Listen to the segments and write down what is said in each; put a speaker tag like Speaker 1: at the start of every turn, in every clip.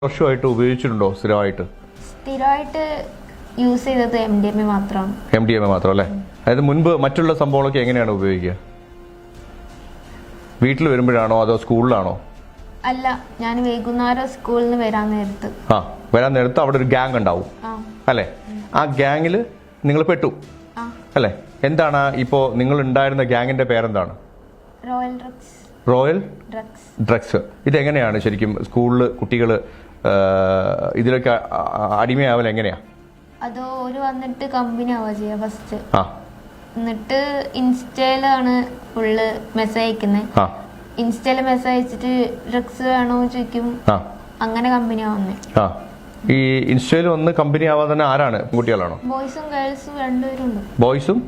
Speaker 1: വർഷമായിട്ട് ഉപയോഗിച്ചിട്ടുണ്ടോ സ്ഥിരമായിട്ട്?
Speaker 2: സ്ഥിരമായിട്ട് യൂസ് ചെയ്തത് MDMA മാത്രമാണ്.
Speaker 1: MDMA മാത്രം അല്ലേ? അതായത് മുൻപ് മറ്റുള്ള സംഭവങ്ങളൊക്കെ എങ്ങനെയാണ് ഉപയോഗിക്കുക? വീട്ടിൽ വരുമ്പോഴാണോ അതോ സ്കൂളിലാണോ?
Speaker 2: അല്ല, ഞാൻ വൈകുന്നേരം സ്കൂളിൽ നിന്ന് വരാൻ നേരത്ത്
Speaker 1: അവിടെ ഒരു ഗ്യാങ് ഉണ്ടാവും അല്ലേ? ആ ഗ്യാങ്ങിൽ നിങ്ങൾ പെട്ടു അല്ലേ? എന്താണ് ഇപ്പോൾ നിങ്ങൾ ഉണ്ടായിരുന്ന ഗ്യാങ്ങിന്റെ പേരെന്താണ്?
Speaker 2: Royal
Speaker 1: drugs. ഇതെങ്ങനെയാണ് ശരിക്കും സ്കൂളിൽ കുട്ടികൾ ഇതിലൊക്കെ അടിമയാവൽ എങ്ങനെയാ?
Speaker 2: അതോ ഒരു വന്നിട്ട് കമ്പനി ആവുക ചെയ്യാ ഫസ്റ്റ്. എന്നിട്ട് ഇൻസ്റ്റയിലാണ് ഫുള്ള് മെസ്സേജ് അയക്കുന്നത്. ഇൻസ്റ്റയില് മെസ്സേജ് അയച്ചിട്ട് ഡ്രഗ്സ് വേണോ ചോദിക്കും. അങ്ങനെ കമ്പനി ആവുന്നേ.
Speaker 1: ഈ ഇൻസ്റ്റയിൽ വന്ന് കമ്പനി ആവാൻ തന്നെ ആരാണ്? കുട്ടികളാണോ?
Speaker 2: ബോയ്സും ഗേൾസും രണ്ടുപേരുണ്ട്.
Speaker 1: ബോയ്സും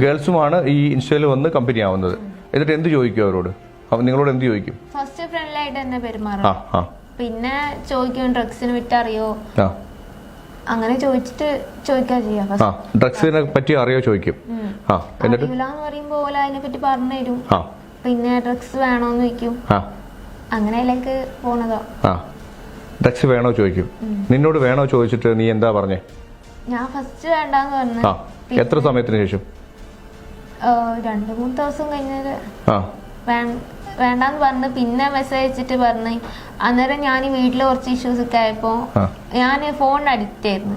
Speaker 1: ഗേൾസുമാണ് ഈ ഇൻസ്റ്റയിൽ വന്ന് കമ്പനി ആവുന്നത്. എന്നിട്ട് എന്ത് ചോദിക്കും അവരോട്? നിങ്ങളോട് എന്ത് ചോദിക്കും?
Speaker 2: ഫസ്റ്റ് ഫ്രണ്ട്ലിയായിട്ട് തന്നെ പെരുമാറും. പിന്നെ ചോദിക്കും ഡ്രഗ്സിനെ പറ്റി അറിയോ, അങ്ങനെ ചോദിച്ചിട്ട് ചോദിക്കാ ചെയ്യാ.
Speaker 1: ഡ്രഗ്സിനെ പറ്റി അറിയോ ചോദിക്കും.
Speaker 2: അറിയില്ലാന്ന് പറയുമ്പോ ഓല അതിനെ പറ്റി പറഞ്ഞു തരും. പിന്നെ ഡ്രഗ്സ് വേണോന്ന് ചോദിക്കും. അങ്ങനെ അതിലേക്ക് പോണതോ.
Speaker 1: ഡ്രഗ്സ് വേണോ ചോദിക്കും. നിന്നോട് വേണോ ചോദിച്ചിട്ട് നീ എന്താ പറഞ്ഞേ?
Speaker 2: ഞാൻ ഫസ്റ്റ് വേണ്ടാന്ന് പറഞ്ഞു.
Speaker 1: എത്ര സമയത്തിന് ശേഷം?
Speaker 2: 2-3 ദിവസം കഴിഞ്ഞത് വേണ്ടാന്ന് പറഞ്ഞ് പിന്നെ മെസ്സേജ് അയച്ചിട്ട് പറഞ്ഞ്. അന്നേരം ഞാൻ വീട്ടില് കുറച്ച് ഇഷ്യൂസ് ഒക്കെ ആയപ്പോ ഞാൻ ഫോണിന് അഡിക്റ്റ് ആയിരുന്നു.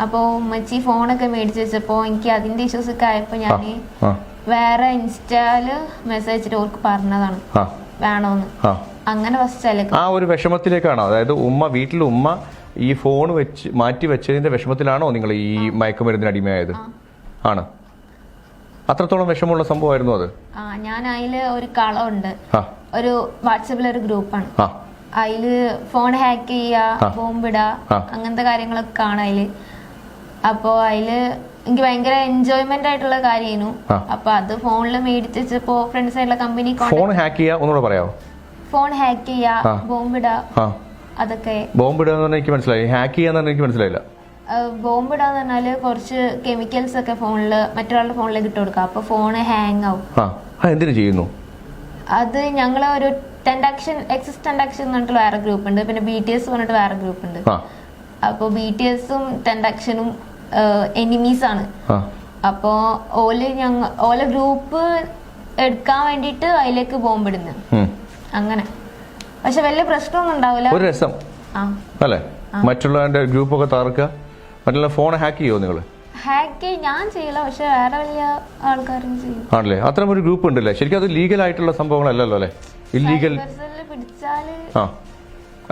Speaker 2: അപ്പൊ ഉമ്മച്ചി ഫോണൊക്കെ മേടിച്ച് വെച്ചപ്പോ എനിക്ക് അതിന്റെ ഇഷ്യൂസ് ഒക്കെ ആയപ്പോ ഞാൻ വേറെ ഇൻസ്റ്റയില് മെസ്സേജ് അയച്ചിട്ട് ഓർക്ക് പറഞ്ഞതാണ് വേണോന്ന്. അങ്ങനെ ഫസ്റ്റ്
Speaker 1: ആ ഒരു വിഷമത്തിലേക്കാണോ? അതായത് വീട്ടിൽ ഉമ്മ ഈ ഫോൺ മാറ്റി വെച്ചതിന്റെ വിഷമത്തിലാണോ നിങ്ങൾ ഈ മയക്കുമരുന്നിന് അടിമയായത്? ആണ്. അത്രത്തോളം വിഷമമുള്ള സംഭവമായിരുന്നു അത്?
Speaker 2: ഞാൻ അതില് ഒരു കളമുണ്ട്, ഒരു വാട്സപ്പിലെ ഒരു ഗ്രൂപ്പാണ്. അതില് ഫോൺ ഹാക്ക് ചെയ്യാ, ബോംബിടാ, അങ്ങനത്തെ കാര്യങ്ങളൊക്കെ കാണാം അതില്. അപ്പൊ അതില് എനിക്ക് ഭയങ്കര എൻജോയ്മെന്റ് ആയിട്ടുള്ള കാര്യമായിരുന്നു. അപ്പൊ അത് ഫോണില് മേടിച്ച് വെച്ചപ്പോ ഫ്രണ്ട്സ് ആയിട്ടുള്ള കമ്പനി
Speaker 1: ഫോൺ ഹാക്ക് ചെയ്യാ, ഒന്നുകൂടെ പറയാമോ?
Speaker 2: ഫോൺ ഹാക്ക് ചെയ്യാ, ബോംബിടാ, അതൊക്കെ.
Speaker 1: ബോംബിടാന്ന് എനിക്ക് മനസ്സിലായി, ഹാക്ക് ചെയ്യാന്ന് എനിക്ക് മനസ്സിലായില്ല.
Speaker 2: ബോംബിടാന്ന് പറഞ്ഞാല് കുറച്ച് കെമിക്കൽസ് ഒക്കെ ഫോണില് മറ്റൊരാളുടെ ഫോണിലേക്ക് ഇട്ട് കൊടുക്കാം. അപ്പൊ ഫോണ് ഹാങ് ആവും.
Speaker 1: എന്തിനു ചെയ്യുന്നു
Speaker 2: അത്? ഞങ്ങള് ഒരു എക്സസ് ടെൻഡാക്ഷൻ പറഞ്ഞിട്ട് വേറെ ഗ്രൂപ്പ് ഉണ്ട്, പിന്നെ BTS പറഞ്ഞിട്ട് വേറെ ഗ്രൂപ്പ് ഉണ്ട്. അപ്പൊ BTSും ടെൻഡാക്ഷനും എനിമീസ് ആണ്. അപ്പൊ ഓല ഗ്രൂപ്പ് എടുക്കാൻ വേണ്ടിട്ട് അതിലേക്ക് ബോംബിടുന്നു അങ്ങനെ. പക്ഷെ വലിയ പ്രശ്നമൊന്നും ഉണ്ടാവില്ല.
Speaker 1: ഒരു രസം അല്ലേ? മറ്റുള്ളവരുടെ ഗ്രൂപ്പൊക്കെ തകർക്കുക. മറ്റുള്ള ഫോൺ ഹാക്ക് ചെയ്യുമോ നിങ്ങൾ?
Speaker 2: ഹാക്ക് ഞാൻ ചെയ്യില്ല, പക്ഷെ വേറെ വലിയ ആൾക്കാരും ചെയ്യും.
Speaker 1: ആണല്ലേ? അത്തരം ഒരു ഗ്രൂപ്പ് ഉണ്ടല്ലേ? ശരിക്കും അത് ലീഗൽ ആയിട്ടുള്ള സംഭവങ്ങളല്ലല്ലോ അല്ലേ? ഇല്ലീഗൽ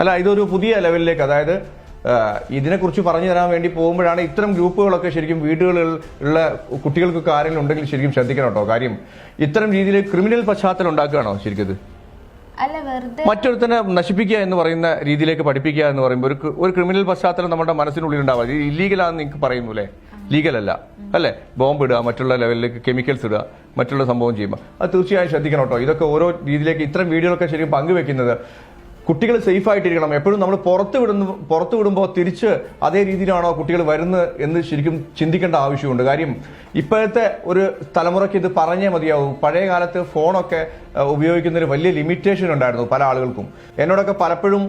Speaker 1: അല്ല. ഇതൊരു പുതിയ ലെവലിലേക്ക്, അതായത് ഇതിനെക്കുറിച്ച് പറഞ്ഞു തരാൻ വേണ്ടി പോകുമ്പോഴാണ് ഇത്തരം ഗ്രൂപ്പുകളൊക്കെ ശരിക്കും വീടുകളിൽ ഉള്ള കുട്ടികൾക്കൊക്കെ ആരെങ്കിലും ഉണ്ടെങ്കിൽ ശരിക്കും ശ്രദ്ധിക്കണം കേട്ടോ. കാര്യം ഇത്തരം രീതിയിൽ ക്രിമിനൽ പശ്ചാത്തലം ഉണ്ടാക്കുകയാണോ ശരിക്കും ഇത്? മറ്റൊരുത്തനെ നശിപ്പിക്കുക എന്ന് പറയുന്ന രീതിയിലേക്ക് പഠിപ്പിക്കുക എന്ന് പറയുമ്പോൾ ഒരു ക്രിമിനൽ പശ്ചാത്തലം നമ്മുടെ മനസ്സിനുള്ളിൽ ഉണ്ടാവുക. ഇത് ഇല്ലീഗലാണെന്ന് നിങ്ങൾക്ക് പറയുന്നു അല്ലേ? ലീഗൽ അല്ലേ? ബോംബ് ഇടുക, മറ്റുള്ള ലെവലിലേക്ക് കെമിക്കൽസ് ഇടുക, മറ്റുള്ള സംഭവം ചെയ്യുമ്പോൾ അത് തീർച്ചയായും ശ്രദ്ധിക്കണം കേട്ടോ. ഇതൊക്കെ ഓരോ രീതിയിലേക്ക് ഇത്തരം വീഡിയോകളൊക്കെ ശരിക്കും പങ്കുവെക്കുന്നത് കുട്ടികൾ സേഫ് ആയിട്ടിരിക്കണം. എപ്പോഴും നമ്മൾ പുറത്തു വിടുമ്പോൾ തിരിച്ച് അതേ രീതിയിലാണോ കുട്ടികൾ വരുന്നത് എന്ന് ശരിക്കും ചിന്തിക്കേണ്ട ആവശ്യമുണ്ട്. കാര്യം ഇപ്പോഴത്തെ ഒരു തലമുറയ്ക്ക് ഇത് പറഞ്ഞേ മതിയാവും. പഴയ കാലത്ത് ഫോണൊക്കെ ഉപയോഗിക്കുന്നതിന് വലിയ ലിമിറ്റേഷൻ ഉണ്ടായിരുന്നു പല ആളുകൾക്കും. എന്നോടൊക്കെ പലപ്പോഴും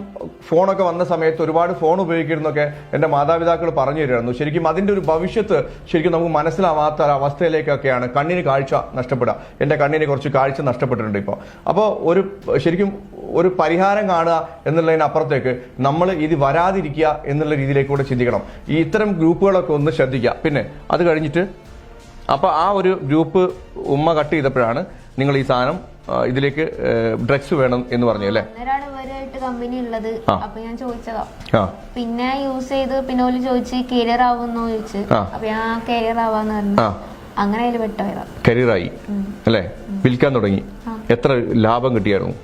Speaker 1: ഫോണൊക്കെ വന്ന സമയത്ത് ഒരുപാട് ഫോൺ ഉപയോഗിക്കുന്നതൊക്കെ എൻ്റെ മാതാപിതാക്കൾ പറഞ്ഞു തരുമായിരുന്നു. ശരിക്കും അതിൻ്റെ ഒരു ഭവിഷ്യത്ത് ശരിക്കും നമുക്ക് മനസ്സിലാവാത്ത അവസ്ഥയിലേക്കൊക്കെയാണ് കണ്ണിന് കാഴ്ച നഷ്ടപ്പെടുക. എൻ്റെ കണ്ണിന് കുറച്ച് കാഴ്ച നഷ്ടപ്പെട്ടിട്ടുണ്ട് ഇപ്പോൾ. അപ്പോൾ ശരിക്കും ഒരു പരിഹാരം കാണുക എന്നുള്ളതിനപ്പുറത്തേക്ക് നമ്മൾ ഇത് വരാതിരിക്കുക എന്നുള്ള രീതിയിലേക്ക് കൂടെ ചിന്തിക്കണം. ഈ ഇത്തരം ഗ്രൂപ്പുകളൊക്കെ ഒന്ന് ശ്രദ്ധിക്കുക. പിന്നെ അത് കഴിഞ്ഞിട്ട് അപ്പോൾ ആ ഒരു ഗ്രൂപ്പ് ഉമ്മ കട്ട് ചെയ്തപ്പോഴാണ് നിങ്ങൾ ഈ സാധനം ഇതിലേക്ക് ഡ്രഗ്സ് വേണം എന്ന് പറഞ്ഞു അല്ലേ?
Speaker 2: കമ്പനി ഉള്ളത്. അപ്പൊ ഞാൻ ചോദിച്ചതാ, പിന്നെ യൂസ് ചെയ്ത് പിന്നെ ഓല് ചോദിച്ച് കരിയർ ആവുന്നോ ചോദിച്ചു. അപ്പൊ ഞാൻ കരിയർ ആവാന്ന് പറഞ്ഞു. അങ്ങനെ അതിൽ പെട്ടോയതാ.
Speaker 1: കരിയറായി അല്ലേ? വിൽക്കാൻ തുടങ്ങി. എത്ര ലാഭം കിട്ടിയായിരുന്നു?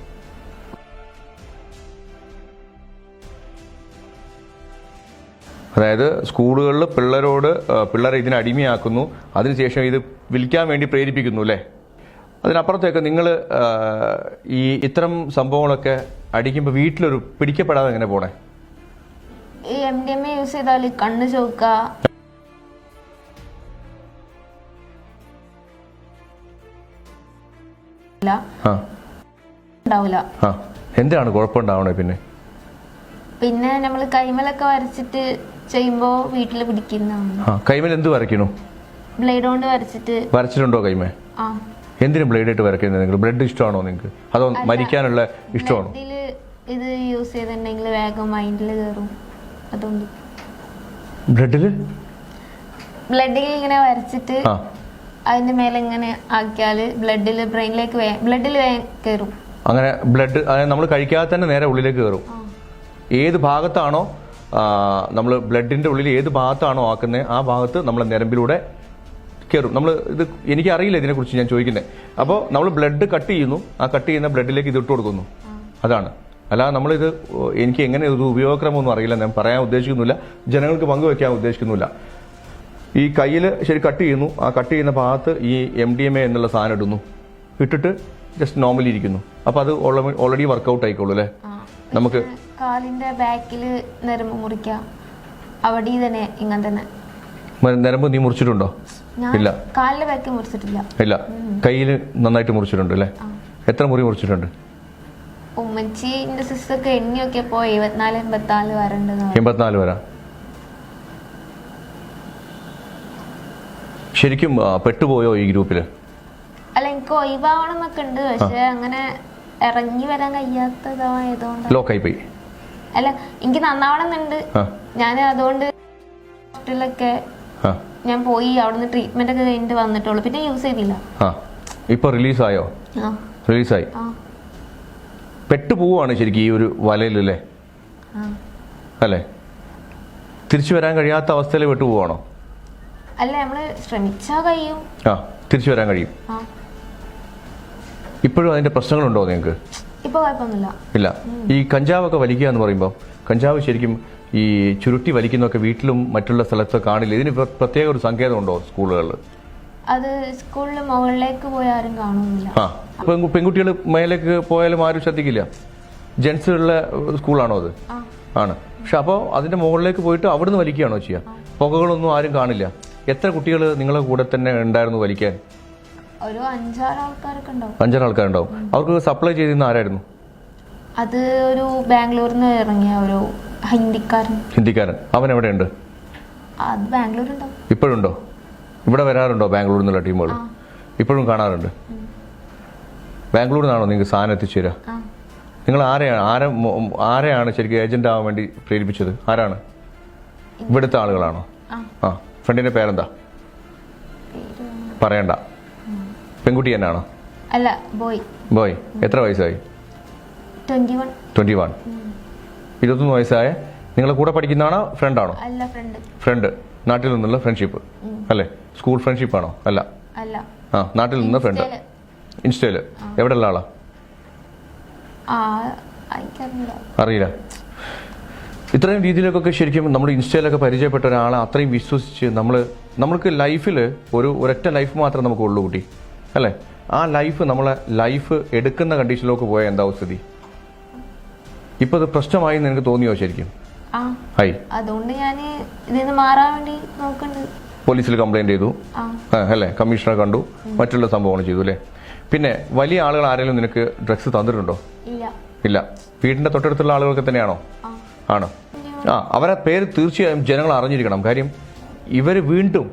Speaker 1: അതായത് സ്കൂളുകളിൽ പിള്ളേരെ ഇതിന് അടിമയാക്കുന്നു, അതിനുശേഷം ഇത് വിൽക്കാൻ വേണ്ടി പ്രേരിപ്പിക്കുന്നു അല്ലേ? അതിനപ്പുറത്തേക്ക് നിങ്ങൾ ഈ ഇത്തരം സംഭവങ്ങളൊക്കെ അടിക്കുമ്പോൾ വീട്ടിലൊരു പിടിക്കപ്പെടാതെ എങ്ങനെ പോണേ?
Speaker 2: ഈ MDMA യൂസ് ചെയ്താൽ കണ്ണ് ചോക്ക, എന്താണ് കുഴപ്പമുണ്ടാവണേ? പിന്നെ നമ്മൾ കൈമലൊക്കെ വരച്ചിട്ട് ചെയ്യുമ്പോ വീട്ടില് പിടിക്കുന്നതാണ്.
Speaker 1: കൈമേൽ എന്ത് വരയ്ക്കണു?
Speaker 2: ബ്ലേഡ് കൊണ്ട്
Speaker 1: വരച്ചിട്ടുണ്ടോ കൈമേ? എന്തിനും ബ്ലേഡ് ആയിട്ട് വരയ്ക്കുന്നത്? നിങ്ങൾ ബ്ലഡ് ഇഷ്ടമാണോ നിങ്ങൾക്ക്, അതോ മരിക്കാനുള്ള ഇഷ്ടമാണോ?
Speaker 2: ഇത് യൂസ് ചെയ്തിട്ടുണ്ടെങ്കിൽ വേഗം മൈൻഡിൽ കയറും, അതുകൊണ്ട്
Speaker 1: ബ്ലഡിൽ
Speaker 2: ഇങ്ങനെ വരച്ചിട്ട് അതിന്റെ മേലെ ഇങ്ങനെ ആക്കിയാല് ബ്രെയിനിലേക്ക് ബ്ലഡിൽ കയറും.
Speaker 1: അങ്ങനെ ബ്ലഡ് നമ്മൾ കഴിക്കാതെ തന്നെ നേരെ ഉള്ളിലേക്ക് കയറും. ഏത് ഭാഗത്താണോ നമ്മൾ ബ്ലഡിന്റെ ഉള്ളിൽ ഏത് ഭാഗത്താണോ ആക്കുന്നത് ആ ഭാഗത്ത് നമ്മളെ ഞരമ്പിലൂടെ കയറും. നമ്മൾ ഇത് എനിക്കറിയില്ല ഇതിനെക്കുറിച്ച് ഞാൻ ചോദിക്കുന്നത്. അപ്പോൾ നമ്മൾ ബ്ലഡ് കട്ട് ചെയ്യുന്നു, ആ കട്ട് ചെയ്യുന്ന ബ്ലഡിലേക്ക് ഇത് ഇട്ട് കൊടുക്കുന്നു, അതാണ്. അല്ലാതെ നമ്മളിത് എനിക്ക് എങ്ങനെ ഇത് ഉപയോഗക്രമമൊന്നും അറിയില്ല, ഞാൻ പറയാൻ ഉദ്ദേശിക്കുന്നില്ല, ജനങ്ങൾക്ക് പങ്കുവെക്കാൻ ഉദ്ദേശിക്കുന്നില്ല. ഈ കയ്യിൽ ശരി കട്ട് ചെയ്യുന്നു, ആ കട്ട് ചെയ്യുന്ന ഭാഗത്ത് ഈ MDMA എന്നുള്ള സാധനം ഇടുന്നു, ഇട്ടിട്ട് ജസ്റ്റ് നോർമലി ഇരിക്കുന്നു. അപ്പൊ അത് ഓൾറെഡി വർക്കൗട്ട് ആയിക്കോളൂ അല്ലേ? നമുക്ക്
Speaker 2: കാലിന്റെ ബാക്കിൽ നരമ്പ് മുറിക്കാം, അവിടെ തന്നെ ഇങ്ങനെ തന്നെ.
Speaker 1: നരമ്പ് നീ മുറിച്ചിട്ടുണ്ടോ? ഇല്ല.
Speaker 2: കാലിന്റെ ബാക്കിൽ മുറിച്ചിട്ടില്ല.
Speaker 1: ഇല്ല, കയ്യിൽ നന്നായിട്ട് മുറിച്ചിട്ടുണ്ട് അല്ലേ? എത്ര മുറി മുറിച്ചിട്ടുണ്ട്?
Speaker 2: ഉമ്മച്ചിന്റെ സിസ്റ്റർക്ക് എണ്ണിയൊക്കെ പോ 74-84 വരണ്ട്.
Speaker 1: 84 വരാ. ശരിക്കും പെട്ടുപോയോ ഈ ഗ്രൂപ്പില്?
Speaker 2: അല്ല, എനിക്ക് ഒഴിവാവണം എന്നൊക്കെ ഉണ്ട്, പക്ഷെ അങ്ങനെ ഇറങ്ങി വരാൻ കഴിയാത്തതായതുകൊണ്ട്
Speaker 1: ലോക്കായി പോയി.
Speaker 2: അല്ല, എനിക്ക് നന്നാവണം എന്നുണ്ട്. ഞാൻ അതുകൊണ്ട് ഹോസ്പിറ്റലിലൊക്കെ ഞാൻ പോയി അവിടുന്ന് ട്രീറ്റ്മെന്റ് ഒക്കെ കഴിഞ്ഞിട്ട് വന്നിട്ടുള്ളൂ, പിന്നെ യൂസ് ചെയ്തില്ല.
Speaker 1: ഇപ്പൊ റിലീസായോ? റിലീസായി. പെട്ടുപോവാണ് ശരിക്കും ഈ ഒരു വലയിലല്ലേ അല്ലേ? തിരിച്ചു വരാൻ കഴിയാത്ത അവസ്ഥയിൽ പെട്ടുപോവാണോ?
Speaker 2: അല്ല, നമ്മള് ശ്രമിച്ചാ കഴിയും.
Speaker 1: തിരിച്ചു വരാൻ കഴിയും. ഇപ്പോഴും അതിന്റെ പ്രശ്നങ്ങളുണ്ടോ നിങ്ങൾക്ക്?
Speaker 2: ഇപ്പൊ കുഴപ്പമൊന്നുമില്ല.
Speaker 1: ഇല്ല. ഈ കഞ്ചാവൊക്കെ വലിക്കുക എന്ന് പറയുമ്പോൾ, കഞ്ചാവ് ശരിക്കും ഈ ചുരുട്ടി വലിക്കുന്നൊക്കെ വീട്ടിലും മറ്റുള്ള സ്ഥലത്തൊക്കെ കാണില്ല. ഇതിന് പ്രത്യേക ഒരു സങ്കേതമുണ്ടോ സ്കൂളുകളിൽ?
Speaker 2: അത് സ്കൂളിൽ മുകളിലേക്ക് പോയി ആരും കാണുന്നില്ല.
Speaker 1: പെൺകുട്ടികൾ മേലേക്ക് പോയാലും ആരും ശ്രദ്ധിക്കില്ല. ജെൻസ് ഉള്ള സ്കൂളാണോ അത്? ആണ്. പക്ഷെ അപ്പോൾ അതിന്റെ മുകളിലേക്ക് പോയിട്ട് അവിടുന്ന് വലിക്കുകയാണോ ചെയ്യുക? പുകകളൊന്നും ആരും കാണില്ല. എത്ര കുട്ടികൾ നിങ്ങളെ കൂടെ തന്നെ ഉണ്ടായിരുന്നു വലിക്കാൻ?
Speaker 2: ഒരു 5-6 ആൾക്കാരൊക്കെ ഉണ്ടാവും.
Speaker 1: 5-6 ആൾക്കാരുണ്ടാവും. അവർക്ക് സപ്ലൈ ചെയ്തിരുന്ന ആരായിരുന്നു?
Speaker 2: അത് ഒരു ബാംഗ്ലൂരിൽ നിന്ന് ഇറങ്ങിയ ഒരു ഹിന്ദിക്കാരൻ.
Speaker 1: അവൻ എവിടെയുണ്ട്?
Speaker 2: അത് ബാംഗ്ലൂരുണ്ടാവും.
Speaker 1: ഇപ്പോഴുണ്ടോ? ഇവിടെ വരാറുണ്ടോ ബാംഗ്ലൂരിൽ നിന്നുള്ള ടീമുകൾ? ഇപ്പോഴും കാണാറുണ്ട്. ബാംഗ്ലൂരിൽ നിന്നാണോ നിങ്ങൾക്ക് സാധനം എത്തിച്ചു തരാ? നിങ്ങൾ ആരെയാണ് ശരിക്കും ഏജന്റ് ആവാൻ വേണ്ടി പ്രേരിപ്പിച്ചത്? ആരാണ്? ഇവിടുത്തെ ആളുകളാണോ? ഫ്രണ്ടിന്റെ പേരെന്താ? പറയണ്ട. പെൺകുട്ടി തന്നെയാണോ?
Speaker 2: അല്ല, ബോയ്.
Speaker 1: എത്ര വയസ്സായി?
Speaker 2: 21.
Speaker 1: 21 വയസ്സായ നിങ്ങളെ കൂടെ പഠിക്കുന്നതാണോ? ഫ്രണ്ടാണോ?
Speaker 2: അല്ല,
Speaker 1: ഫ്രണ്ട്. നാട്ടിൽ നിന്നുള്ള ഫ്രണ്ട്ഷിപ്പ് അല്ലേ? സ്കൂൾ ഫ്രണ്ട്ഷിപ്പ് ആണോ? അല്ല. നാട്ടിൽ നിന്ന് ഫ്രണ്ട്. ഇൻസ്റ്റയില് എവിടെയുള്ള ആളാ? അറിയില്ല. ഇത്രയും രീതിയിലൊക്കെ ശരിക്കും നമ്മൾ ഇൻസ്റ്റയിലൊക്കെ പരിചയപ്പെട്ട ഒരാളെ അത്രയും വിശ്വസിച്ച് നമ്മൾക്ക് ലൈഫിൽ ഒരൊറ്റ ലൈഫ് മാത്രമേ നമുക്ക് ഉള്ളൂ കുട്ടി അല്ലേ? ആ ലൈഫ് എടുക്കുന്ന കണ്ടീഷനിലേക്ക് പോയാൽ എന്താ സ്ഥിതി? ഇപ്പൊ അത് പ്രശ്നമായി നിനക്ക് തോന്നിയോ ശരിക്കും?
Speaker 2: അതുകൊണ്ട് ഞാൻ ഇതിന് മാറാൻ വേണ്ടി നോക്കുന്നുണ്ട്.
Speaker 1: പോലീസിൽ കംപ്ലൈന്റ് ചെയ്തു അല്ലേ? കമ്മീഷണറെ കണ്ടു, മറ്റുള്ള സംഭവങ്ങൾ ചെയ്തു അല്ലേ? പിന്നെ വലിയ ആളുകൾ ആരെങ്കിലും നിനക്ക് ഡ്രഗ്സ് തന്നിട്ടുണ്ടോ? ഇല്ല. വീടിന്റെ തൊട്ടടുത്തുള്ള ആളുകൾക്ക് തന്നെയാണോ? ആണ്. അവരെ പേര് തീർച്ചയായും ജനങ്ങൾ അറിഞ്ഞിരിക്കണം. കാര്യം ഇവര് വീണ്ടും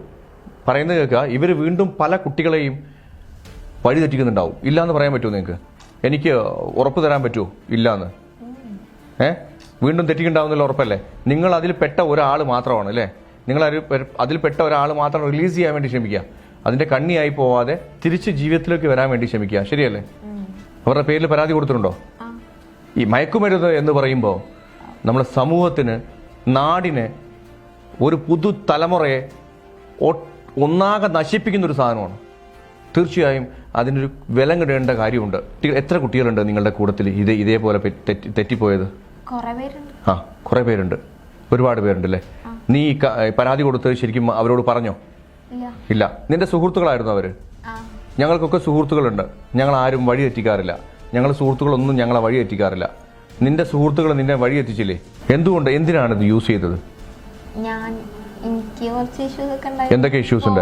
Speaker 1: പറയുന്നത് കേൾക്കുക, ഇവര് വീണ്ടും പല കുട്ടികളെയും വഴിതെറ്റിക്കുന്നുണ്ടാവും. ഇല്ലാന്ന് പറയാൻ പറ്റുമോ നിങ്ങൾക്ക്? എനിക്ക് ഉറപ്പ് തരാൻ പറ്റുമോ ഇല്ലാന്ന്? വീണ്ടും തെറ്റിക്കുണ്ടാവുന്നില്ല, ഉറപ്പല്ലേ? നിങ്ങൾ അതിൽ പെട്ട ഒരാൾ മാത്രമാണ് അല്ലേ? നിങ്ങൾ അതിൽ പെട്ട ഒരാൾ മാത്രം റിലീസ് ചെയ്യാൻ വേണ്ടി ശ്രമിക്കുക. അതിന്റെ കണ്ണിയായി പോവാതെ തിരിച്ച് ജീവിതത്തിലേക്ക് വരാൻ വേണ്ടി ശ്രമിക്കുക. ശരിയല്ലേ? അവരുടെ പേരിൽ പരാതി കൊടുത്തിട്ടുണ്ടോ? ഈ മയക്കുമരുന്ന് എന്ന് പറയുമ്പോൾ നമ്മുടെ സമൂഹത്തിന്, നാടിന്, ഒരു പുതുതലമുറയെ ഒന്നാകെ നശിപ്പിക്കുന്ന ഒരു സാധനമാണ്. തീർച്ചയായും അതിനൊരു വില കിടേണ്ട കാര്യമുണ്ട്. എത്ര കുട്ടികളുണ്ട് നിങ്ങളുടെ കൂട്ടത്തിൽ ഇതേപോലെ തെറ്റിപ്പോയത്? കുറെ പേരുണ്ട്. ഒരുപാട് പേരുണ്ടല്ലേ? നീ പരാതി കൊടുത്തത് ശരിക്കും അവരോട് പറഞ്ഞോ? ഇല്ല. നിന്റെ സുഹൃത്തുക്കളായിരുന്നു അവര്? ഞങ്ങൾക്കൊക്കെ സുഹൃത്തുക്കളുണ്ട്. ഞങ്ങൾ ആരും വഴി തെറ്റിക്കാറില്ല. ഞങ്ങളുടെ സുഹൃത്തുക്കളൊന്നും ഞങ്ങളെ വഴി തെറ്റിക്കാറില്ല. നിന്റെ സുഹൃത്തുക്കൾ നിന്നെ വഴി എത്തിച്ചില്ലേ? എന്തിനാണ് ഇത് യൂസ് ചെയ്തത്? എന്തൊക്കെ ഇഷ്യൂസ് ഉണ്ട്?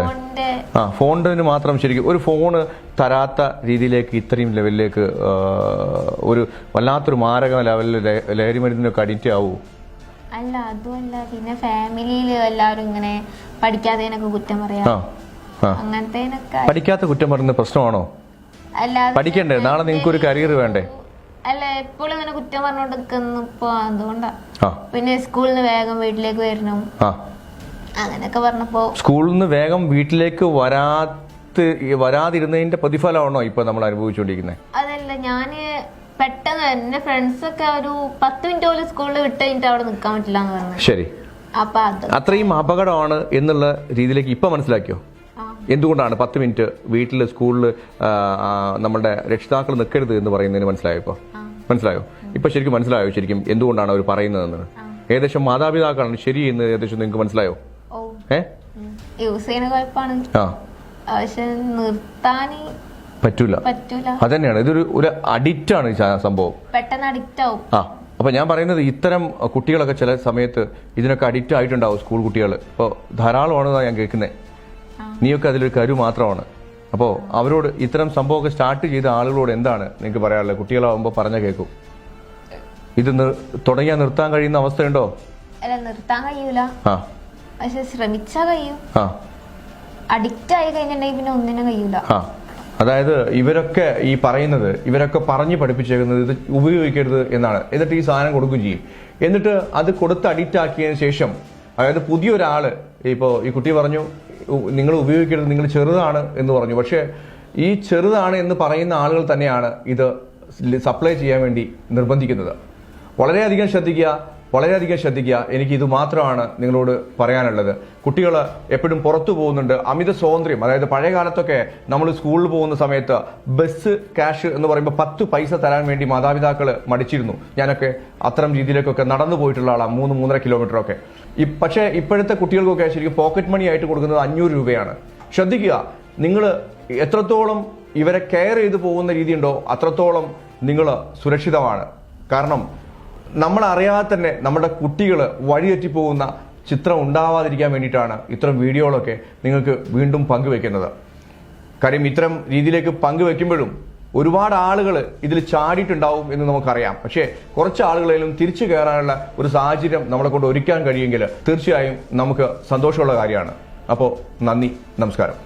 Speaker 1: ഫോണിന് മാത്രം ശരിക്കും ഒരു ഫോണ് തരാത്ത രീതിയിലേക്ക്, ഇത്രയും ലെവലിലേക്ക് ഒരു വല്ലാത്തൊരു മാരക ലെവലിൽ ലഹരി മരുന്നിനൊക്കെ അഡിക്റ്റ് ആവൂ?
Speaker 2: അല്ല അതുമല്ല, പിന്നെ ഫാമിലിയിൽ എല്ലാവരും ഇങ്ങനെ പഠിക്കാത്തതിനൊക്കെ കുറ്റം പറയാ, അങ്ങനത്തേനൊക്കെ.
Speaker 1: പഠിക്കാത്ത കുറ്റം പറയുന്ന പ്രശ്നമാണോ?
Speaker 2: അല്ലാതെ
Speaker 1: പഠിക്കണ്ടേ? നാളെ നിങ്ങൾക്ക് ഒരു കരിയർ വേണ്ടേ?
Speaker 2: അല്ല, എപ്പോഴും ഇങ്ങനെ കുറ്റം പറഞ്ഞോണ്ട് നിൽക്കുന്നു ഇപ്പൊ, അതുകൊണ്ടാ. പിന്നെ സ്കൂളിൽ നിന്ന് വേഗം വീട്ടിലേക്ക് വരണം അങ്ങനെയൊക്കെ പറഞ്ഞപ്പോ. സ്കൂളിൽ നിന്ന് വേഗം വീട്ടിലേക്ക്
Speaker 1: വരാതിരുന്നതിന്റെ പ്രതിഫലമാണോ ഇപ്പൊ നമ്മൾ അനുഭവിച്ചുകൊണ്ടിരിക്കുന്നത്?
Speaker 2: അതല്ല, ഞാന് പെട്ടെന്ന് എന്റെ ഫ്രണ്ട്സ് ഒക്കെ ഒരു 10 മിനിറ്റ് പോലും സ്കൂളിൽ വിട്ട് കഴിഞ്ഞിട്ട് അവിടെ നിൽക്കാൻ പറ്റില്ല എന്ന് പറഞ്ഞു.
Speaker 1: ശരി,
Speaker 2: അപ്പൊ അത്
Speaker 1: അത്രയും അപകടമാണ് എന്നുള്ള രീതിയിലേക്ക് ഇപ്പൊ മനസ്സിലാക്കിയോ? എന്തുകൊണ്ടാണ് 10 മിനിറ്റ് വീട്ടിൽ സ്കൂളിൽ നമ്മുടെ രക്ഷിതാക്കൾ നിൽക്കരുത് എന്ന് പറയുന്നതിന് മനസ്സിലായോ? ഇപ്പൊ മനസ്സിലായോ? ഇപ്പൊ ശരിക്കും മനസ്സിലായോ ശരിക്കും എന്തുകൊണ്ടാണ് അവർ പറയുന്നതെന്ന്? ഏകദേശം മാതാപിതാക്കളാണ് ശരി എന്ന് ഏകദേശം നിങ്ങൾക്ക് മനസ്സിലായോ?
Speaker 2: യൂസ് ചെയ്യുന്ന കുഴപ്പമാണ്, പക്ഷെ നിർത്താൻ
Speaker 1: പറ്റൂല. അതന്നെയാണ്, ഇതൊരു അഡിക്റ്റ് ആണ് ഈ സംഭവം,
Speaker 2: പെട്ടെന്ന് അഡിക്റ്റ് ആവും.
Speaker 1: അപ്പൊ ഞാൻ പറയുന്നത് ഇത്തരം കുട്ടികളൊക്കെ ചില സമയത്ത് ഇതിനൊക്കെ അഡിക്റ്റ് ആയിട്ടുണ്ടാവും. സ്കൂൾ കുട്ടികൾ ഇപ്പോൾ ധാരാളമാണെന്നാണ് ഞാൻ കേൾക്കുന്നത്. നീയൊക്കെ അതിലൊരു കരു മാത്രമാണ്. അപ്പോൾ അവരോട് ഇത്തരം സംഭവമൊക്കെ സ്റ്റാർട്ട് ചെയ്ത ആളുകളോട് എന്താണ് നിങ്ങൾക്ക് പറയാനുള്ളത്? കുട്ടികളാവുമ്പോൾ പറഞ്ഞ കേൾക്കും. ഇത് തുടങ്ങിയാൽ നിർത്താൻ കഴിയുന്ന അവസ്ഥയുണ്ടോ?
Speaker 2: അല്ല, നിർത്താൻ കഴിയൂല, പക്ഷെ ശ്രമിച്ചാ കഴിയും. അഡിക്റ്റ് ആയി കഴിഞ്ഞിട്ടുണ്ടെങ്കിൽ പിന്നെ ഒന്നിനും കഴിയൂല.
Speaker 1: അതായത് ഇവരൊക്കെ ഈ പറയുന്നത്, ഇവരൊക്കെ പറഞ്ഞ് പഠിപ്പിച്ചേക്കുന്നത് ഇത് ഉപയോഗിക്കരുത് എന്നാണ്. എന്നിട്ട് ഈ സാധനം കൊടുക്കുകയും ചെയ്യും. എന്നിട്ട് അത് കൊടുത്ത് അഡിക്റ്റ് ആക്കിയതിന് ശേഷം, അതായത് പുതിയൊരാള്, ഇപ്പോൾ ഈ കുട്ടി പറഞ്ഞു നിങ്ങൾ ഉപയോഗിക്കരുത്, നിങ്ങൾ ചെറുതാണ് എന്ന് പറഞ്ഞു. പക്ഷേ ഈ ചെറുതാണ് എന്ന് പറയുന്ന ആളുകൾ തന്നെയാണ് ഇത് സപ്ലൈ ചെയ്യാൻ വേണ്ടി നിർബന്ധിക്കുന്നത്. വളരെയധികം ശ്രദ്ധിക്കുക. എനിക്ക് ഇത് മാത്രമാണ് നിങ്ങളോട് പറയാനുള്ളത്. കുട്ടികൾ എപ്പോഴും പുറത്തു പോകുന്നുണ്ട്, അമിത സ്വാതന്ത്ര്യം. അതായത് പഴയ കാലത്തൊക്കെ നമ്മൾ സ്കൂളിൽ പോകുന്ന സമയത്ത് ബസ് ക്യാഷ് എന്ന് പറയുമ്പോൾ 10 പൈസ തരാൻ വേണ്ടി മാതാപിതാക്കൾ മടിച്ചിരുന്നു. ഞാനൊക്കെ അത്തരം രീതിയിലേക്കൊക്കെ നടന്നു പോയിട്ടുള്ള ആളാണ്, 3-3.5 കിലോമീറ്ററൊക്കെ. പക്ഷേ ഇപ്പോഴത്തെ കുട്ടികൾക്കൊക്കെ ശരിക്കും പോക്കറ്റ് മണി ആയിട്ട് കൊടുക്കുന്നത് 500 രൂപയാണ്. ശ്രദ്ധിക്കുക, നിങ്ങൾ എത്രത്തോളം ഇവരെ കെയർ ചെയ്ത് പോകുന്ന രീതിയുണ്ടോ അത്രത്തോളം നിങ്ങൾ സുരക്ഷിതമാണ്. കാരണം നമ്മളറിയാതെ തന്നെ നമ്മുടെ കുട്ടികൾ വഴിതെറ്റിപ്പോകുന്ന ചിത്രം ഉണ്ടാവാതിരിക്കാൻ വേണ്ടിയിട്ടാണ് ഇത്തരം വീഡിയോകളൊക്കെ നിങ്ങൾക്ക് വീണ്ടും പങ്കുവെക്കുന്നത്. കാര്യം ഇത്തരം രീതിയിലേക്ക് പങ്കുവെക്കുമ്പോഴും ഒരുപാട് ആളുകൾ ഇതിൽ ചാടിയിട്ടുണ്ടാവും എന്ന് നമുക്കറിയാം. പക്ഷേ കുറച്ച് ആളുകളെങ്കിലും തിരിച്ചു കയറാനുള്ള ഒരു സാഹചര്യം നമ്മളെ കൊണ്ട് ഒരുക്കാൻ കഴിയുമെങ്കിൽ തീർച്ചയായും നമുക്ക് സന്തോഷമുള്ള കാര്യമാണ്. അപ്പോൾ നന്ദി, നമസ്കാരം.